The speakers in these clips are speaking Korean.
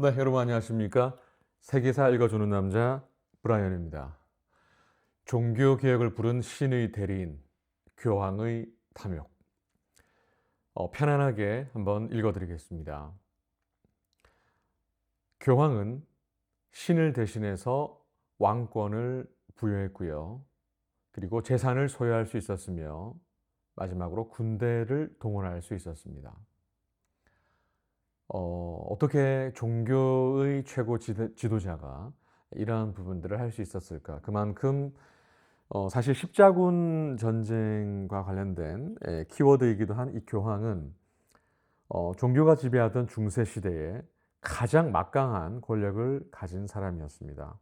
네, 여러분 안녕하십니까? 세계사 읽어주는 남자 브라이언입니다. 종교개혁을 부른 신의 대리인, 교황의 탐욕. 편안하게 한번 읽어드리겠습니다. 교황은 신을 대신해서 왕권을 부여했고요. 그리고 재산을 소유할 수 있었으며 마지막으로 군대를 동원할 수 있었습니다. 어떻게 종교의 최고 지도자가 이러한 부분들을 할 수 있었을까? 그만큼 사실 십자군 전쟁과 관련된 키워드이기도 한 이 교황은 종교가 지배하던 중세 시대에 가장 막강한 권력을 가진 사람이었습니다.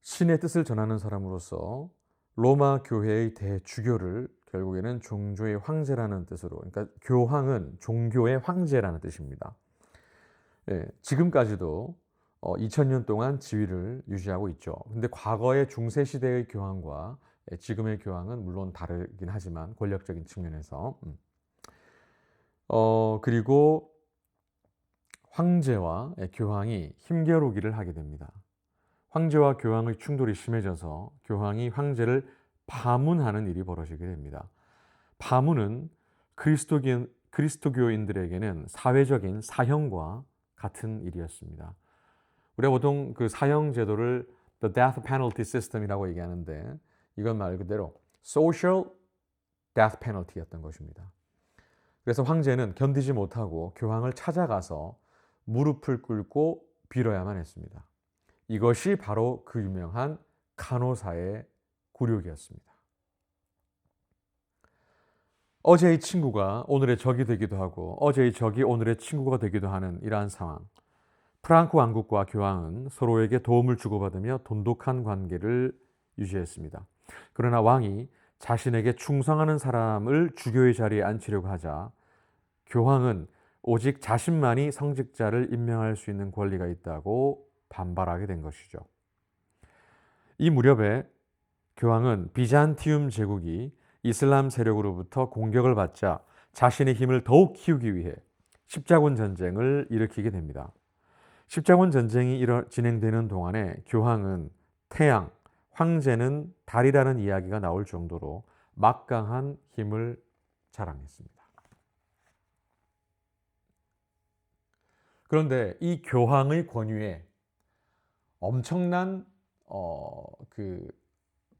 신의 뜻을 전하는 사람으로서 로마 교회의 대주교를 결국에는 종교의 황제라는 뜻으로, 그러니까 교황은 종교의 황제라는 뜻입니다. 지금까지도 2000년 동안 지위를 유지하고 있죠. 근데 과거의 중세 시대의 교황과 지금의 교황은 물론 다르긴 하지만 권력적인 측면에서 그리고 황제와 교황이 힘겨루기를 하게 됩니다. 황제와 교황의 충돌이 심해져서 교황이 황제를 파문하는 일이 벌어지게 됩니다. 파문은 그리스도교인들에게는 사회적인 사형과 같은 일이었습니다. 우리가 보통 그 사형 제도를 the death penalty system이라고 얘기하는데 이건 말 그대로 social death penalty였던 것입니다. 그래서 황제는 견디지 못하고 교황을 찾아가서 무릎을 꿇고 빌어야만 했습니다. 이것이 바로 그 유명한 간호사의 굴욕이었습니다. 어제의 친구가 오늘의 적이 되기도 하고 어제의 적이 오늘의 친구가 되기도 하는 이러한 상황. 프랑크 왕국과 교황은 서로에게 도움을 주고받으며 돈독한 관계를 유지했습니다. 그러나 왕이 자신에게 충성하는 사람을 주교의 자리에 앉히려고 하자 교황은 오직 자신만이 성직자를 임명할 수 있는 권리가 있다고 반발하게 된 것이죠. 이 무렵에 교황은 비잔티움 제국이 이슬람 세력으로부터 공격을 받자 자신의 힘을 더욱 키우기 위해 십자군 전쟁을 일으키게 됩니다. 십자군 전쟁이 진행되는 동안에 교황은 태양, 황제는 달이라는 이야기가 나올 정도로 막강한 힘을 자랑했습니다. 그런데 이 교황의 권위에 엄청난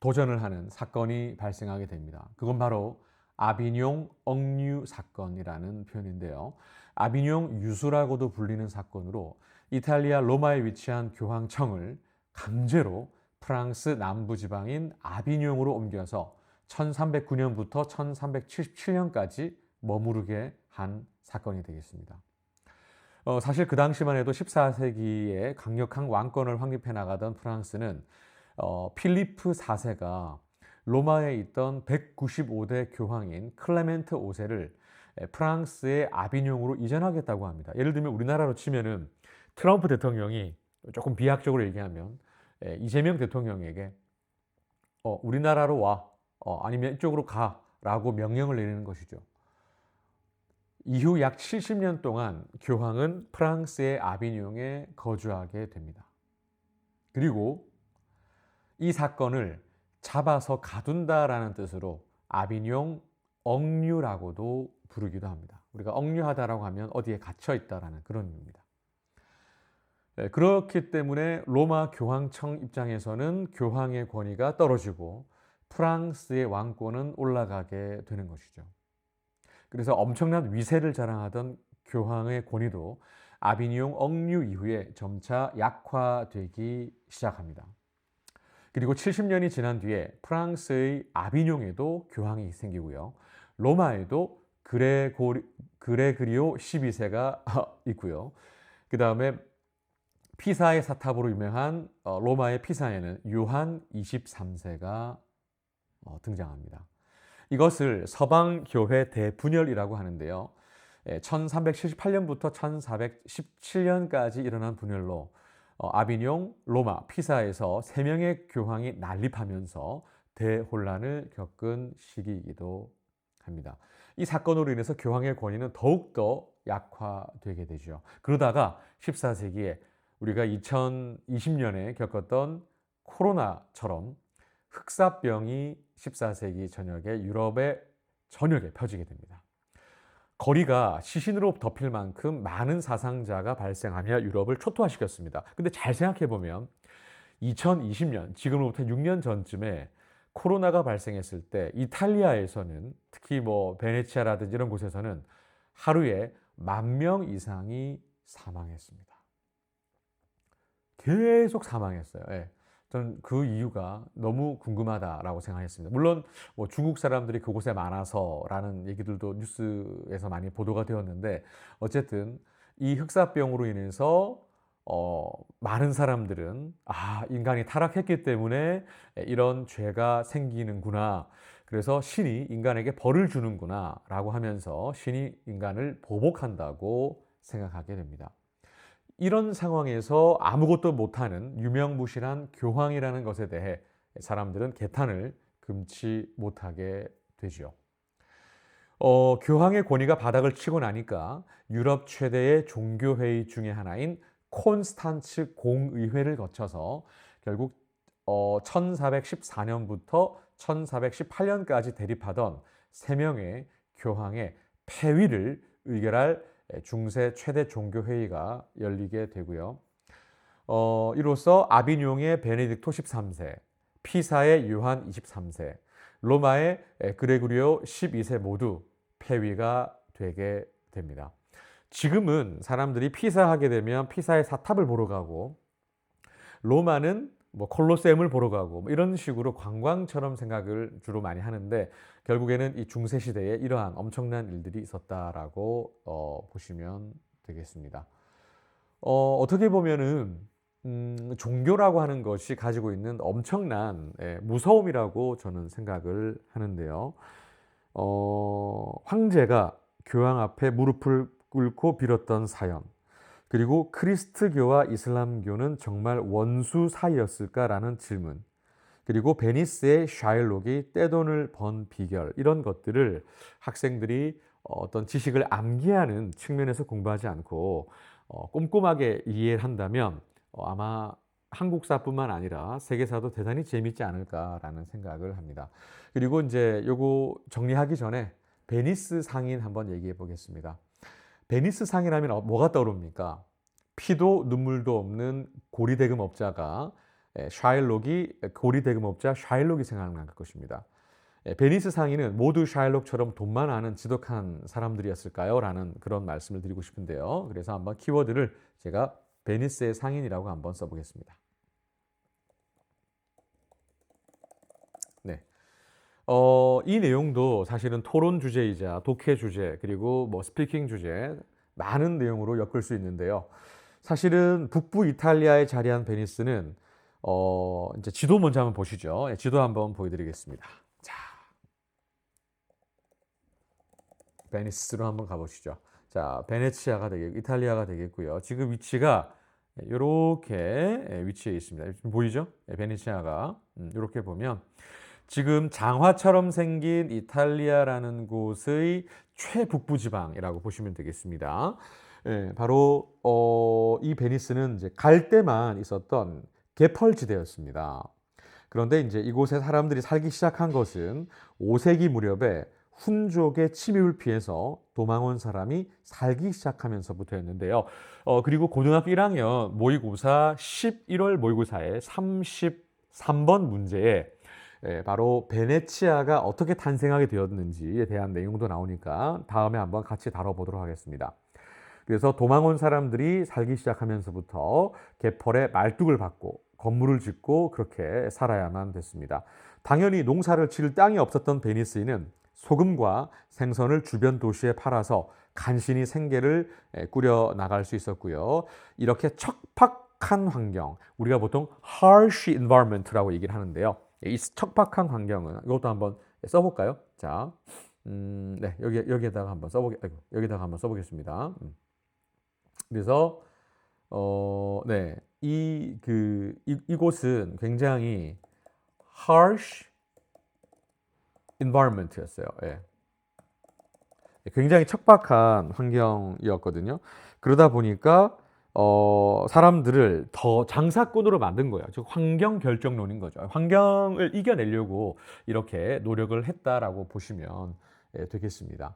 도전을 하는 사건이 발생하게 됩니다. 그건 바로 아비뇽 억류 사건이라는 표현인데요. 아비뇽 유수라고도 불리는 사건으로 이탈리아 로마에 위치한 교황청을 강제로 프랑스 남부 지방인 아비뇽으로 옮겨서 1309년부터 1377년까지 머무르게 한 사건이 되겠습니다. 사실 그 당시만 해도 14세기에 강력한 왕권을 확립해 나가던 프랑스는 필리프 4세가 로마에 있던 195대 교황인 클레멘트 5세를 프랑스의 아비뇽으로 이전하겠다고 합니다. 예를 들면 우리나라로 치면은 트럼프 대통령이 조금 비약적으로 얘기하면 이재명 대통령에게 우리나라로 와 아니면 이쪽으로 가라고 명령을 내리는 것이죠. 이후 약 70년 동안 교황은 프랑스의 아비뇽에 거주하게 됩니다. 그리고 이 사건을 잡아서 가둔다라는 뜻으로 아비뇽 억류라고도 부르기도 합니다. 우리가 억류하다라고 하면 어디에 갇혀 있다라는 그런 의미입니다. 그렇기 때문에 로마 교황청 입장에서는 교황의 권위가 떨어지고 프랑스의 왕권은 올라가게 되는 것이죠. 그래서 엄청난 위세를 자랑하던 교황의 권위도 아비뇽 억류 이후에 점차 약화되기 시작합니다. 그리고 70년이 지난 뒤에 프랑스의 아비뇽에도 교황이 생기고요. 로마에도 그레그리오 12세가 있고요. 그 다음에 피사의 사탑으로 유명한 로마의 피사에는 요한 23세가 등장합니다. 이것을 서방교회 대분열이라고 하는데요. 1378년부터 1417년까지 일어난 분열로 아비뇽, 로마, 피사에서 3명의 교황이 난립하면서 대혼란을 겪은 시기이기도 합니다. 이 사건으로 인해서 교황의 권위는 더욱더 약화되게 되죠. 그러다가 14세기에 우리가 2020년에 겪었던 코로나처럼 흑사병이 14세기 전역에 유럽의 전역에 펴지게 됩니다. 거리가 시신으로 덮일 만큼 많은 사상자가 발생하며 유럽을 초토화시켰습니다. 근데 잘 생각해 보면 2020년, 지금으로부터 6년 전쯤에 코로나가 발생했을 때 이탈리아에서는 특히 뭐 베네치아라든지 이런 곳에서는 하루에 10,000명 이상이 사망했습니다. 계속 사망했어요. 예. 저는 그 이유가 너무 궁금하다라고 생각했습니다. 물론 뭐 중국 사람들이 그곳에 많아서라는 얘기들도 뉴스에서 많이 보도가 되었는데 어쨌든 이 흑사병으로 인해서 많은 사람들은 인간이 타락했기 때문에 이런 죄가 생기는구나. 그래서 신이 인간에게 벌을 주는구나 라고 하면서 신이 인간을 보복한다고 생각하게 됩니다. 이런 상황에서 아무것도 못하는 유명무실한 교황이라는 것에 대해 사람들은 개탄을 금치 못하게 되죠. 교황의 권위가 바닥을 치고 나니까 유럽 최대의 종교회의 중의 하나인 콘스탄츠 공의회를 거쳐서 결국 1414년부터 1418년까지 대립하던 3명의 교황의 폐위를 의결할 중세 최대 종교회의가 열리게 되고요. 이로써 아비뇽의 베네딕토 13세, 피사의 요한 23세, 로마의 그레고리오 12세 모두 폐위가 되게 됩니다. 지금은 사람들이 피사하게 되면 피사의 사탑을 보러 가고 로마는 뭐 콜로세움을 보러 가고 뭐 이런 식으로 관광처럼 생각을 주로 많이 하는데 결국에는 이 중세 시대에 이러한 엄청난 일들이 있었다라고 보시면 되겠습니다. 어떻게 보면은 종교라고 하는 것이 가지고 있는 엄청난 무서움이라고 저는 생각을 하는데요. 황제가 교황 앞에 무릎을 꿇고 빌었던 사연, 그리고 크리스트교와 이슬람교는 정말 원수 사이였을까라는 질문, 그리고 베니스의 샤일록이 떼돈을 번 비결, 이런 것들을 학생들이 어떤 지식을 암기하는 측면에서 공부하지 않고 꼼꼼하게 이해를 한다면 아마 한국사뿐만 아니라 세계사도 대단히 재밌지 않을까라는 생각을 합니다. 그리고 이제 요거 정리하기 전에 베니스 상인 한번 얘기해 보겠습니다. 베니스 상이라면 뭐가 떠오릅니까? 피도 눈물도 없는 고리대금업자가 샤일록이 고리대금업자 샤일록이 생각날 것입니다. 베니스 상인은 모두 샤일록처럼 돈만 아는 지독한 사람들이었을까요? 라는 그런 말씀을 드리고 싶은데요. 그래서 한번 키워드를 제가 베니스의 상인이라고 한번 써보겠습니다. 네. 이 내용도 사실은 토론 주제이자 독해 주제, 그리고 뭐 스피킹 주제, 많은 내용으로 엮을 수 있는데요. 사실은 북부 이탈리아에 자리한 베니스는 이제 지도 먼저 한번 보시죠. 지도 한번 보여드리겠습니다. 자, 베니스로 한번 가보시죠. 자, 베네치아가 이탈리아가 되겠고요. 지금 위치가 이렇게 위치해 있습니다. 지금 보이죠? 베네치아가 이렇게 보면 지금 장화처럼 생긴 이탈리아라는 곳의 최북부 지방이라고 보시면 되겠습니다. 바로 이 베니스는 이제 갈 때만 있었던 개펄지대였습니다. 그런데 이제 이곳에 사람들이 살기 시작한 것은 5세기 무렵에 훈족의 침입을 피해서 도망 온 사람이 살기 시작하면서부터였는데요. 그리고 고등학교 1학년 모의고사 11월 모의고사의 33번 문제에 바로 베네치아가 어떻게 탄생하게 되었는지에 대한 내용도 나오니까 다음에 한번 같이 다뤄보도록 하겠습니다. 그래서 도망 온 사람들이 살기 시작하면서부터 개펄에 말뚝을 받고 건물을 짓고 그렇게 살아야만 됐습니다. 당연히 농사를 지을 땅이 없었던 베니스인은 소금과 생선을 주변 도시에 팔아서 간신히 생계를 꾸려 나갈 수 있었고요. 이렇게 척박한 환경, 우리가 보통 harsh environment라고 얘기를 하는데요. 이 척박한 환경은 이것도 한번 써볼까요? 자, 네, 여기에다가 한번 여기다가 한번 써보겠습니다. 그래서 네, 이곳은 굉장히 harsh environment였어요. 예. 굉장히 척박한 환경이었거든요. 그러다 보니까 사람들을 더 장사꾼으로 만든 거예요. 즉 환경 결정론인 거죠. 환경을 이겨내려고 이렇게 노력을 했다라고 보시면 되겠습니다.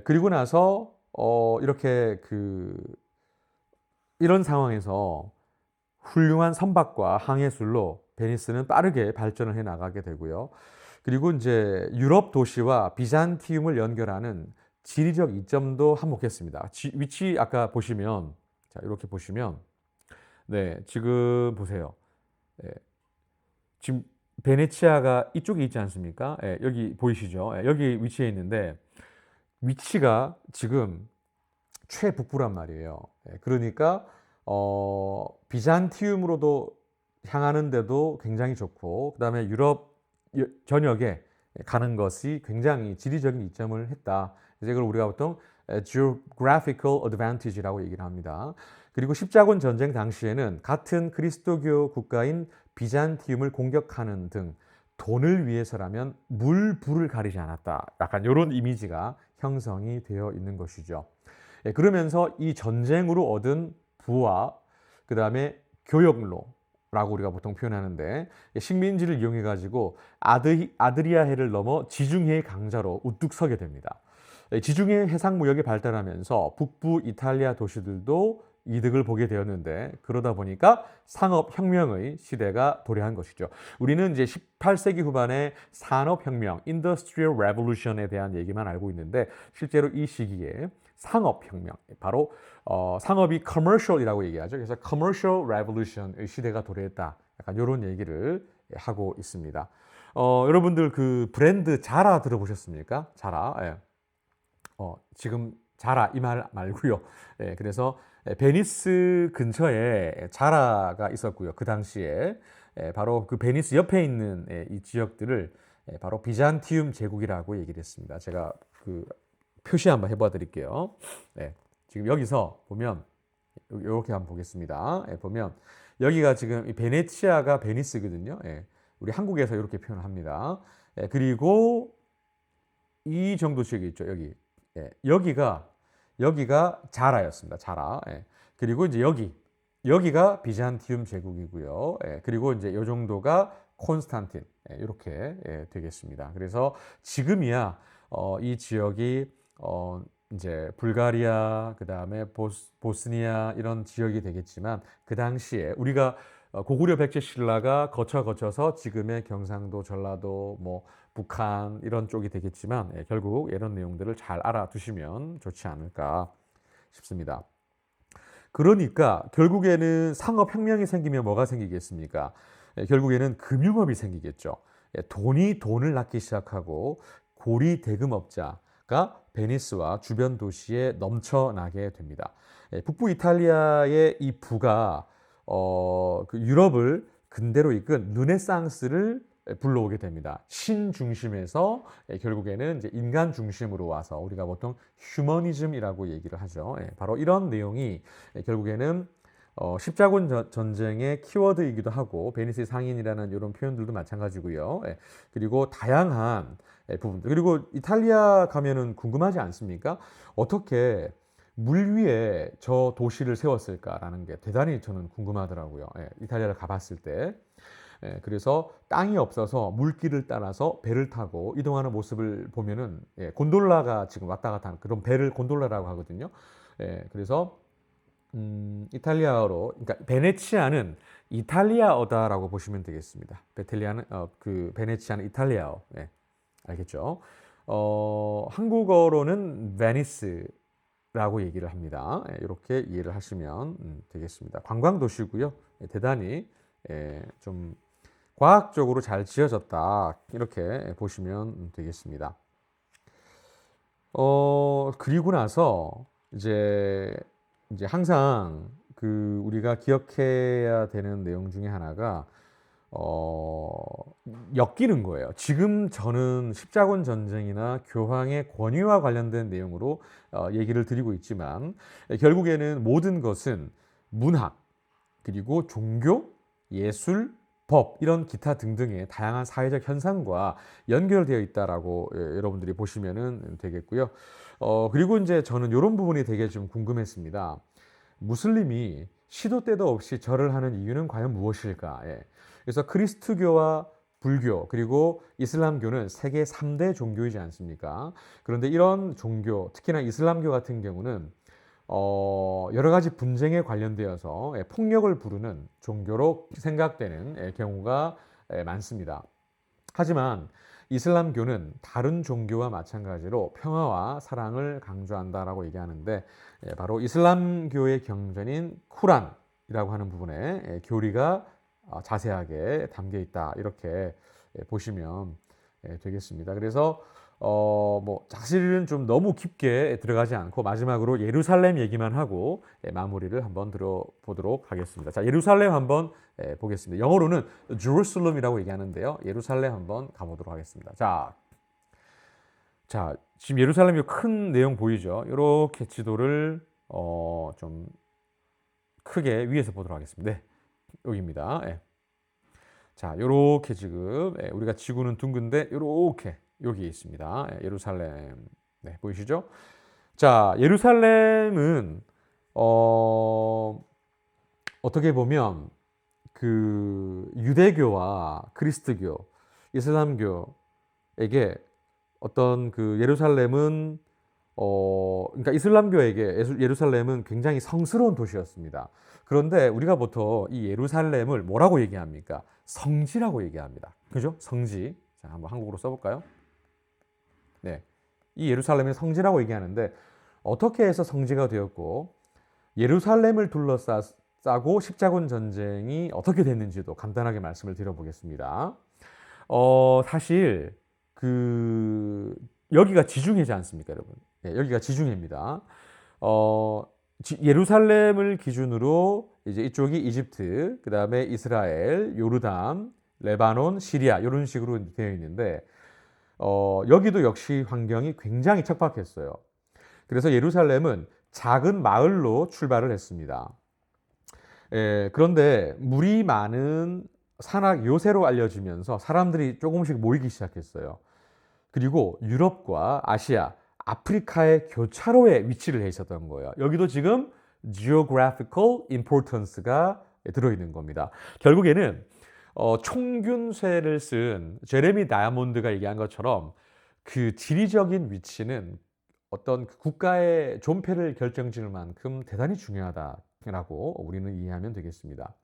그리고 나서 이렇게 이런 상황에서 훌륭한 선박과 항해술로 베니스는 빠르게 발전을 해 나가게 되고요. 그리고 이제 유럽 도시와 비잔티움을 연결하는 지리적 이점도 한몫했습니다. 위치 아까 보시면, 자, 이렇게 보시면, 네, 지금 보세요. 예, 지금 베네치아가 이쪽에 있지 않습니까? 예, 여기 보이시죠? 예, 여기 위치해 있는데 위치가 지금 최북부란 말이에요. 예, 그러니까 비잔티움으로도 향하는데도 굉장히 좋고, 그다음에 유럽 전역에 가는 것이 굉장히 지리적인 이점을 했다. 이제 이걸 우리가 보통 geographical advantage라고 얘기를 합니다. 그리고 십자군 전쟁 당시에는 같은 그리스도교 국가인 비잔티움을 공격하는 등 돈을 위해서라면 물불을 가리지 않았다. 약간 이런 이미지가 형성이 되어 있는 것이죠. 그러면서 이 전쟁으로 얻은 부와 그 다음에 교역로라고 우리가 보통 표현하는데 식민지를 이용해 가지고 아드리아해를 넘어 지중해의 강자로 우뚝 서게 됩니다. 지중해 해상 무역이 발달하면서 북부 이탈리아 도시들도 이득을 보게 되었는데, 그러다 보니까 상업혁명의 시대가 도래한 것이죠. 우리는 이제 18세기 후반에 산업혁명, Industrial Revolution에 대한 얘기만 알고 있는데, 실제로 이 시기에 상업혁명, 바로 상업이 commercial이라고 얘기하죠. 그래서 Commercial Revolution의 시대가 도래했다. 약간 이런 얘기를 하고 있습니다. 여러분들 그 브랜드 자라 들어보셨습니까? 자라. 예. 지금 자라 이 말 말고요. 예, 그래서 베니스 근처에 자라가 있었고요. 그 당시에 바로 그 베니스 옆에 있는 이 지역들을 바로 비잔티움 제국이라고 얘기를 했습니다. 제가 그 표시 한번 해봐 드릴게요. 네, 지금 여기서 보면 이렇게 한번 보겠습니다. 보면 여기가 지금 이 베네치아가 베니스거든요. 우리 한국에서 이렇게 표현합니다. 그리고 이 정도 지역이 있죠. 여기가 자라였습니다. 자라. 그리고 이제 여기가 비잔티움 제국이고요. 그리고 이제 이 정도가 콘스탄틴. 이렇게 되겠습니다. 그래서 지금이야 이 지역이 이제 불가리아, 그 다음에 보스니아 이런 지역이 되겠지만, 그 당시에 우리가 고구려 백제 신라가 거쳐서 지금의 경상도, 전라도, 뭐 북한 이런 쪽이 되겠지만, 결국 이런 내용들을 잘 알아두시면 좋지 않을까 싶습니다. 그러니까 결국에는 상업혁명이 생기면 뭐가 생기겠습니까? 결국에는 금융업이 생기겠죠. 돈이 돈을 낳기 시작하고 고리 대금업자가 베니스와 주변 도시에 넘쳐나게 됩니다. 북부 이탈리아의 이 부가 그 유럽을 근대로 이끈 르네상스를 불러오게 됩니다. 신 중심에서 결국에는 이제 인간 중심으로 와서 우리가 보통 휴머니즘이라고 얘기를 하죠. 바로 이런 내용이 결국에는 십자군 전쟁의 키워드이기도 하고, 베니스의 상인이라는 이런 표현들도 마찬가지고요. 그리고 다양한 부분들. 그리고 이탈리아 가면은 궁금하지 않습니까? 어떻게 물 위에 저 도시를 세웠을까라는 게 대단히 저는 궁금하더라고요. 이탈리아를 가봤을 때. 그래서 땅이 없어서 물길을 따라서 배를 타고 이동하는 모습을 보면은 곤돌라가 지금 왔다 갔다 하는 그런 배를 곤돌라라고 하거든요. 그래서 이탈리아어로, 그러니까 베네치아는 이탈리아어다라고 보시면 되겠습니다. 베네치아는 이탈리아어. 알겠죠? 한국어로는 베니스라고 얘기를 합니다. 이렇게 이해를 하시면 되겠습니다. 관광 도시고요. 대단히 좀 과학적으로 잘 지어졌다, 이렇게 보시면 되겠습니다. 그리고 나서 이제 항상 우리가 기억해야 되는 내용 중에 하나가 엮이는 거예요. 지금 저는 십자군 전쟁이나 교황의 권위와 관련된 내용으로 얘기를 드리고 있지만, 결국에는 모든 것은 문학, 그리고 종교, 예술, 법, 이런 기타 등등의 다양한 사회적 현상과 연결되어 있다라고 여러분들이 보시면 되겠고요. 그리고 이제 저는 이런 부분이 되게 좀 궁금했습니다. 무슬림이 시도 때도 없이 절을 하는 이유는 과연 무엇일까? 예. 그래서 그리스도교와 불교 그리고 이슬람교는 세계 3대 종교이지 않습니까? 그런데 이런 종교, 특히나 이슬람교 같은 경우는 여러 가지 분쟁에 관련되어서 폭력을 부르는 종교로 생각되는 경우가 많습니다. 하지만 이슬람교는 다른 종교와 마찬가지로 평화와 사랑을 강조한다라고 얘기하는데, 바로 이슬람교의 경전인 쿠란이라고 하는 부분에 교리가 자세하게 담겨 있다, 이렇게 보시면 되겠습니다. 그래서 사실은 좀 너무 깊게 들어가지 않고 마지막으로 예루살렘 얘기만 하고 마무리를 한번 들어보도록 하겠습니다. 자, 예루살렘 한번 보겠습니다. 영어로는 Jerusalem이라고 얘기하는데요. 예루살렘 한번 가보도록 하겠습니다. 자, 지금 예루살렘이 큰 내용 보이죠? 이렇게 지도를 좀 크게 위에서 보도록 하겠습니다. 네, 여기입니다. 자, 이렇게 지금 우리가 지구는 둥근데 이렇게 여기 있습니다. 예루살렘. 네, 보이시죠? 자, 예루살렘은 어떻게 보면 그 유대교와 그리스도교, 이슬람교에게 어떤 그 예루살렘은 그러니까 이슬람교에게 예루살렘은 굉장히 성스러운 도시였습니다. 그런데 우리가 보통 이 예루살렘을 뭐라고 얘기합니까? 성지라고 얘기합니다. 그죠? 성지. 자, 한번 한국어로 써볼까요? 네, 이 예루살렘의 성지라고 얘기하는데 어떻게 해서 성지가 되었고 예루살렘을 둘러싸고 십자군 전쟁이 어떻게 됐는지도 간단하게 말씀을 드려보겠습니다. 사실 여기가 지중해지 않습니까, 여러분? 네, 여기가 지중해입니다. 예루살렘을 기준으로 이제 이쪽이 이집트, 그 다음에 이스라엘, 요르단, 레바논, 시리아 이런 식으로 되어 있는데 여기도 역시 환경이 굉장히 척박했어요. 그래서 예루살렘은 작은 마을로 출발을 했습니다. 그런데 물이 많은 산악 요새로 알려지면서 사람들이 조금씩 모이기 시작했어요. 그리고 유럽과 아시아, 아프리카의 교차로에 위치를 해 있었던 거예요. 여기도 지금 geographical importance가 들어있는 겁니다. 결국에는 총균쇠를 쓴 제레미 다이아몬드가 얘기한 것처럼 그 지리적인 위치는 어떤 국가의 존폐를 결정짓을 만큼 대단히 중요하다라고 우리는 이해하면 되겠습니다.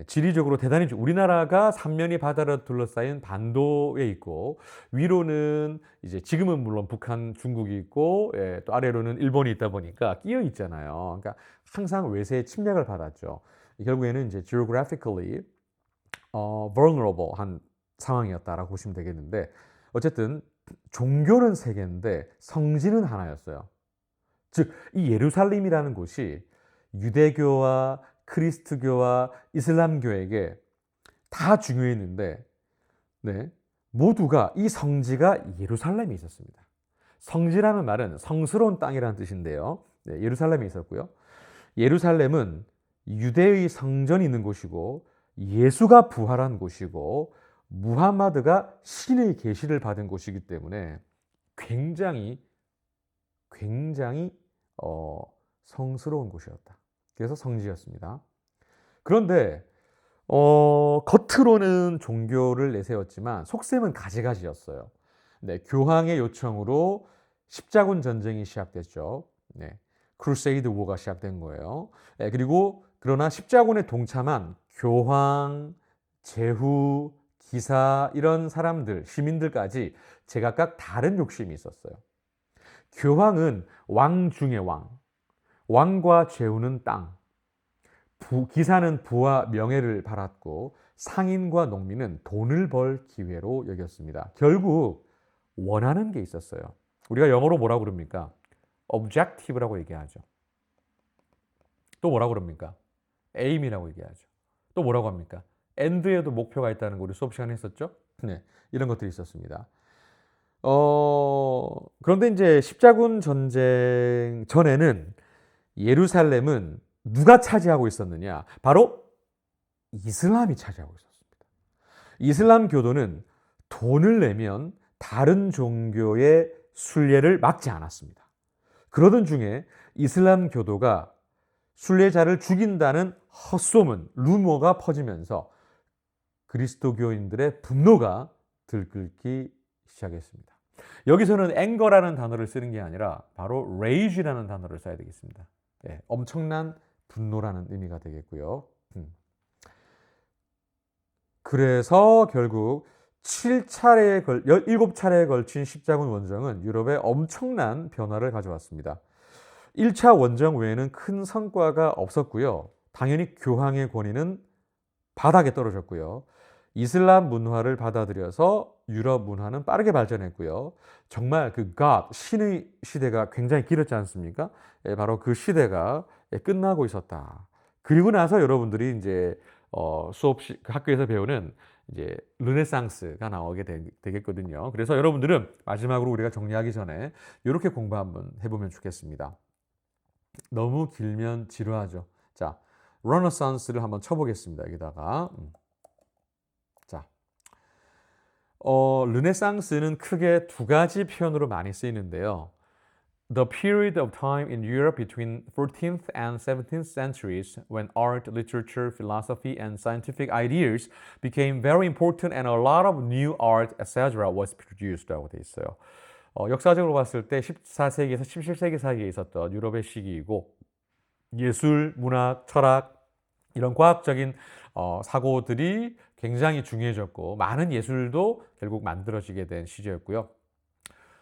지리적으로 대단히 우리나라가 삼면이 바다로 둘러싸인 반도에 있고 위로는 이제 지금은 물론 북한, 중국이 있고 또 아래로는 일본이 있다 보니까 끼어 있잖아요. 그러니까 항상 외세의 침략을 받았죠. 결국에는 이제 geographically vulnerable 한 상황이었다라고 보시면 되겠는데, 어쨌든 종교는 세 개인데 성지는 하나였어요. 즉, 이 예루살렘이라는 곳이 유대교와 그리스도교와 이슬람교에게 다 중요했는데, 네, 모두가 이 성지가 예루살렘에 있었습니다. 성지라는 말은 성스러운 땅이라는 뜻인데요. 네, 예루살렘에 있었고요. 예루살렘은 유대의 성전이 있는 곳이고 예수가 부활한 곳이고 무함마드가 신의 계시를 받은 곳이기 때문에 굉장히 성스러운 곳이었다. 그래서 성지였습니다. 그런데 겉으로는 종교를 내세웠지만 속셈은 가지가지였어요. 네, 교황의 요청으로 십자군 전쟁이 시작됐죠. 네, 크루세이드 워가 시작된 거예요. 네, 그리고 그러나 십자군에 동참한 교황, 제후, 기사 이런 사람들, 시민들까지 제각각 다른 욕심이 있었어요. 교황은 왕 중의 왕, 왕과 제후는 땅, 기사는 부와 명예를 바랐고 상인과 농민은 돈을 벌 기회로 여겼습니다. 결국 원하는 게 있었어요. 우리가 영어로 뭐라고 그럽니까? objective라고 얘기하죠. 또 뭐라고 그럽니까? aim이라고 얘기하죠. 또 뭐라고 합니까? end에도 목표가 있다는 거 우리 수업 시간에 했었죠? 네, 이런 것들이 있었습니다. 그런데 이제 십자군 전쟁 전에는 예루살렘은 누가 차지하고 있었느냐? 바로 이슬람이 차지하고 있었습니다. 이슬람 교도는 돈을 내면 다른 종교의 순례를 막지 않았습니다. 그러던 중에 이슬람 교도가 순례자를 죽인다는 헛소문, 루머가 퍼지면서 그리스도교인들의 분노가 들끓기 시작했습니다. 여기서는 앵거라는 단어를 쓰는 게 아니라 바로 rage라는 단어를 써야 되겠습니다. 예, 엄청난 분노라는 의미가 되겠고요. 그래서 결국 17차례에 걸친 십자군 원정은 유럽에 엄청난 변화를 가져왔습니다. 1차 원정 외에는 큰 성과가 없었고요. 당연히 교황의 권위는 바닥에 떨어졌고요. 이슬람 문화를 받아들여서 유럽 문화는 빠르게 발전했고요. 정말 그 God, 신의 시대가 굉장히 길었지 않습니까? 바로 그 시대가 끝나고 있었다. 그리고 나서 여러분들이 이제 학교에서 배우는 이제 르네상스가 나오게 되겠거든요. 그래서 여러분들은 마지막으로 우리가 정리하기 전에 이렇게 공부 한번 해보면 좋겠습니다. 너무 길면 지루하죠. 자, 르네상스를 한번 쳐보겠습니다. 여기다가 자, 르네상스는 크게 두 가지 표현으로 많이 쓰이는데요. The period of time in Europe between 14th and 17th centuries when art, literature, philosophy, and scientific ideas became very important and a lot of new art, etc. was produced라고 돼 있어요. 역사적으로 봤을 때 14세기에서 17세기 사이에 있었던 유럽의 시기이고 예술, 문학, 철학 이런 과학적인 사고들이 굉장히 중요해졌고 많은 예술도 결국 만들어지게 된 시기였고요.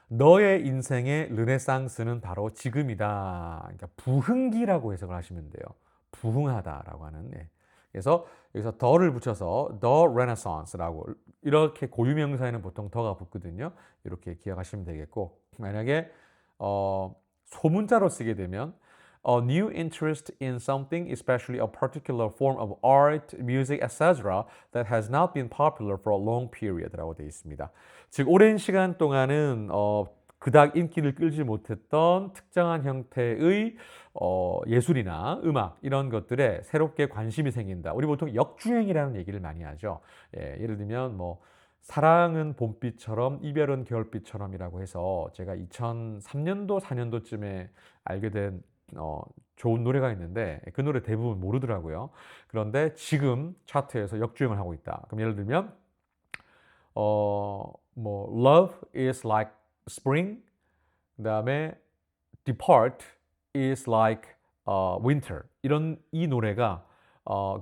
너의 인생의 르네상스는 바로 지금이다. 그러니까 부흥기라고 해석을 하시면 돼요. 부흥하다라고 하는. 예. 그래서 여기서 더를 붙여서 The Renaissance라고 이렇게 고유명사에는 보통 더가 붙거든요. 이렇게 기억하시면 되겠고 만약에 소문자로 쓰게 되면 a new interest in something, especially a particular form of art, music, etc. that has not been popular for a long period라고 되어 있습니다. 즉 오랜 시간 동안은 그닥 인기를 끌지 못했던 특정한 형태의 예술이나 음악 이런 것들에 새롭게 관심이 생긴다. 우리 보통 역주행이라는 얘기를 많이 하죠. 예를 들면 뭐 사랑은 봄비처럼 이별은 겨울비처럼이라고 해서 제가 2003년도 4년도쯤에 알게 된 좋은 노래가 있는데 그 노래 대부분 모르더라고요. 그런데 지금 차트에서 역주행을 하고 있다. 그럼 예를 들면 뭐 Love is like spring, 그다음에 Depart is like winter. 이런 이 노래가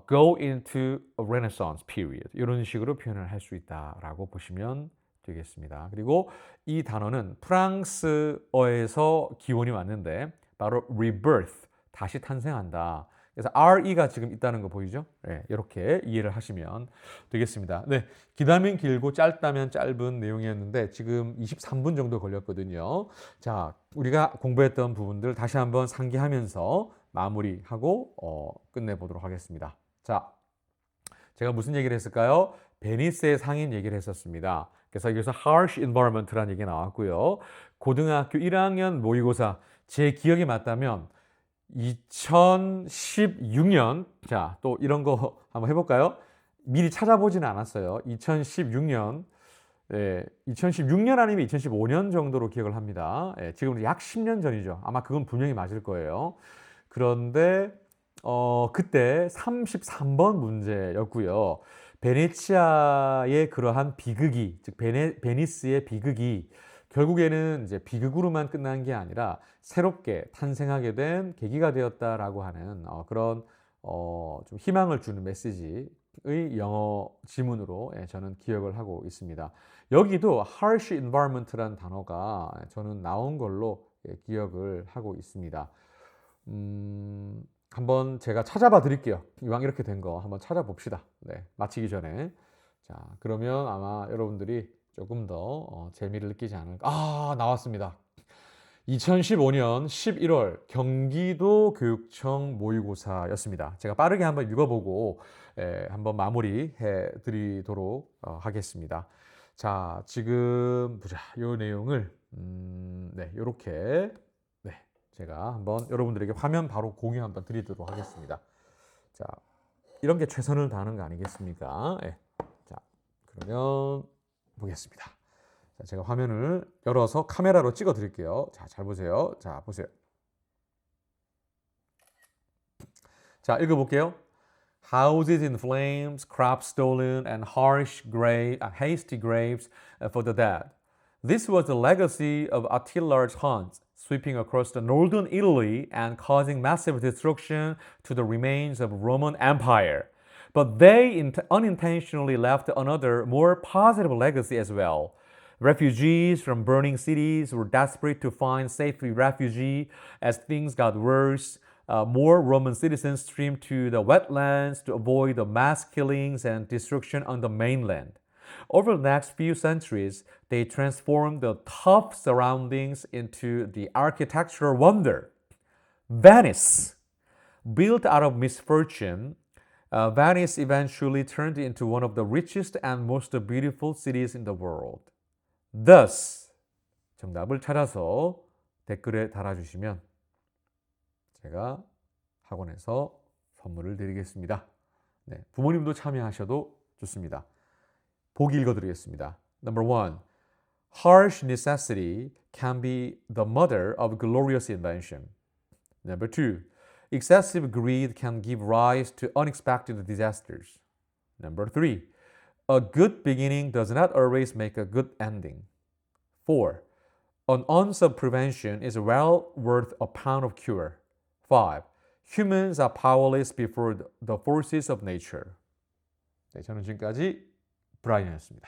go into a Renaissance period 이런 식으로 표현을 할 수 있다라고 보시면 되겠습니다. 그리고 이 단어는 프랑스어에서 기원이 왔는데 바로 rebirth, 다시 탄생한다. 그래서 RE가 지금 있다는 거 보이죠? 네, 이렇게 이해를 하시면 되겠습니다. 네, 길다면 길고 짧다면 짧은 내용이었는데 지금 23분 정도 걸렸거든요. 자, 우리가 공부했던 부분들 다시 한번 상기하면서 마무리하고 끝내보도록 하겠습니다. 자, 제가 무슨 얘기를 했을까요? 베니스의 상인 얘기를 했었습니다. 그래서 여기서 harsh environment라는 얘기가 나왔고요. 고등학교 1학년 모의고사 제 기억이 맞다면 2016년 자, 또 이런 거 한번 해볼까요? 미리 찾아보지는 않았어요. 2016년 2016년 아니면 2015년 정도로 기억을 합니다. 지금 약 10년 전이죠. 아마 그건 분명히 맞을 거예요. 그런데 그때 33번 문제였고요. 베네치아의 그러한 비극이, 즉 베니스의 비극이 결국에는 이제 비극으로만 끝난 게 아니라 새롭게 탄생하게 된 계기가 되었다라고 하는 그런 좀 희망을 주는 메시지의 영어 지문으로 저는 기억을 하고 있습니다. 여기도 harsh environment라는 단어가 저는 나온 걸로 기억을 하고 있습니다. 한번 제가 찾아봐 드릴게요. 이왕 이렇게 된 거 한번 찾아봅시다. 네, 마치기 전에. 자, 그러면 아마 여러분들이 조금 더 재미를 느끼지 않을까. 나왔습니다. 2015년 11월 경기도 교육청 모의고사였습니다. 제가 빠르게 한번 읽어보고 한번 마무리해 드리도록 하겠습니다. 자, 지금 보자. 이 내용을 네, 이렇게 제가 한번 여러분들에게 화면 바로 공유 한번 드리도록 하겠습니다. 자, 이런 게 최선을 다하는 거 아니겠습니까? 자, 그러면 보겠습니다. 자, 제가 화면을 열어서 카메라로 찍어 드릴게요. 자, 잘 보세요. 자, 보세요. 자, 읽어볼게요. Houses in flames, crops stolen, and hasty graves for the dead. This was the legacy of Attila's Huns, sweeping across the northern Italy and causing massive destruction to the remains of Roman Empire. But they unintentionally left another, more positive legacy as well. Refugees from burning cities were desperate to find safe refuge as things got worse. More Roman citizens streamed to the wetlands to avoid the mass killings and destruction on the mainland. Over the next few centuries, they transformed the tough surroundings into the architectural wonder. Venice. Built out of misfortune, Venice eventually turned into one of the richest and most beautiful cities in the world. Thus, 정답을 찾아서 댓글에 달아주시면 제가 학원에서 선물을 드리겠습니다. 네, 부모님도 참여하셔도 좋습니다. 보기 읽어드리겠습니다. Number 1. Harsh necessity can be the mother of glorious invention. Number 2. Excessive greed can give rise to unexpected disasters. Number 3. A good beginning does not always make a good ending. 4. An ounce of prevention is well worth a pound of cure. 5. Humans are powerless before the forces of nature. 네, 저는 지금까지 브라이언이었습니다.